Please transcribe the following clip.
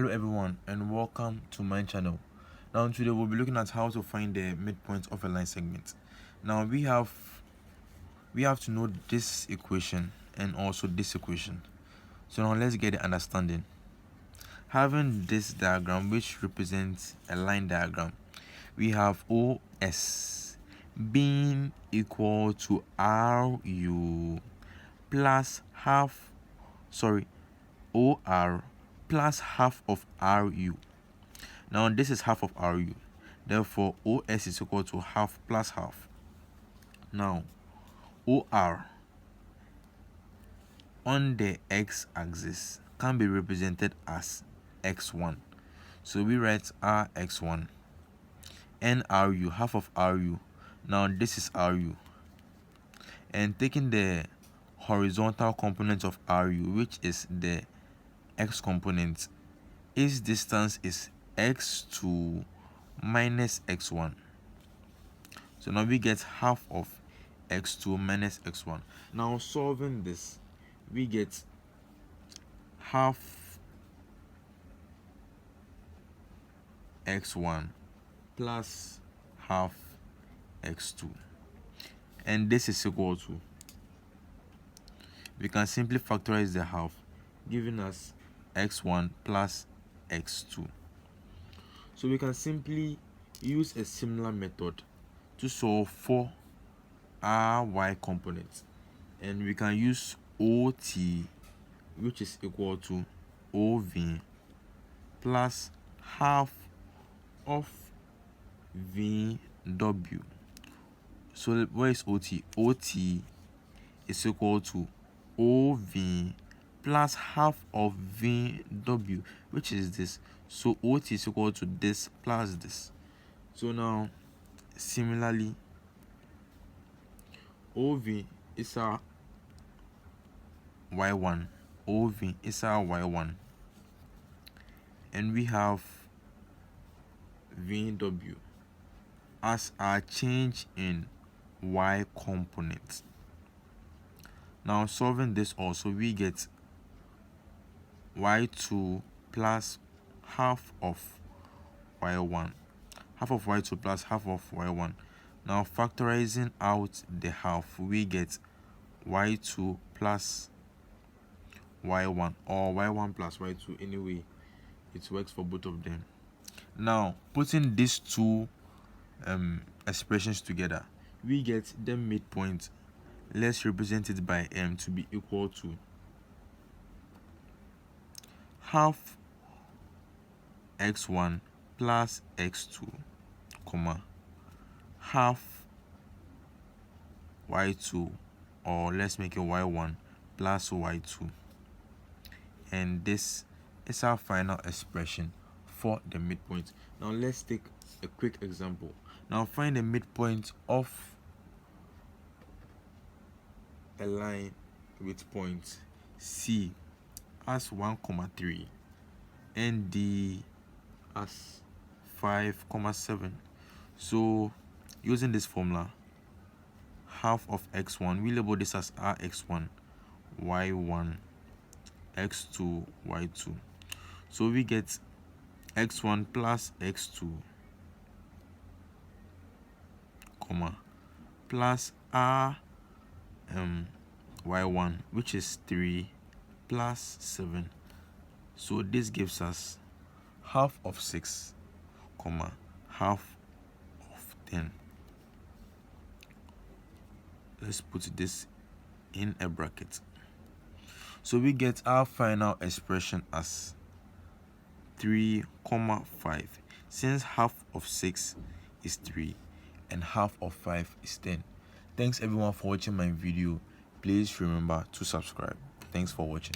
Hello everyone and welcome to my channel. Now today we'll be looking at how to find the midpoint of a line segment. Now we have to know this equation and also this equation. So now let's get the understanding. Having this diagram which represents a line diagram, we have OS being equal to RU plus OR plus half of RU. Now this is half of RU, therefore OS is equal to half plus half. Now OR on the x-axis can be represented as x1, so we write rx1 and RU, half of RU. Now this is RU, and taking the horizontal component of RU, which is the x component, its distance is x2 minus x1. So now we get half of x2 minus x1. Now solving this, we get half x1 plus half x2, and this is equal to, we can simply factorize the half, giving us x1 plus x2. So we can simply use a similar method to solve for our y component, and we can use OT, which is equal to OV plus half of VW. So where is OT? OT is equal to OV plus half of VW, which is this. So OT is equal to this plus this. So now similarly, OV is our y1, OV is our y1, and we have VW as our change in y component. Now solving this also, we get y2 plus half of y1, half of y2 plus half of y1. Now factorizing out the half, we get y2 plus y1, or y1 plus y2. Anyway, it works for both of them. Now putting these two expressions together, we get the midpoint. Let's represent it by m to be equal to half x1 plus x2, comma, half y2, or let's make it y1 plus y2, and this is our final expression for the midpoint. Now let's take a quick example. Now find the midpoint of a line with point C as 1,3 and D as 5,7. So using this formula, half of x1, we label this as rx1, y1, x2, y2. So we get x1 plus x2, comma, plus y1, which is 3 plus 7. So this gives us half of 6, comma, half of 10. Let's put this in a bracket. So we get our final expression as 3,5, since half of 6 is 3 and half of 5 is 10. Thanks everyone for watching my video. Please remember to subscribe. Thanks for watching.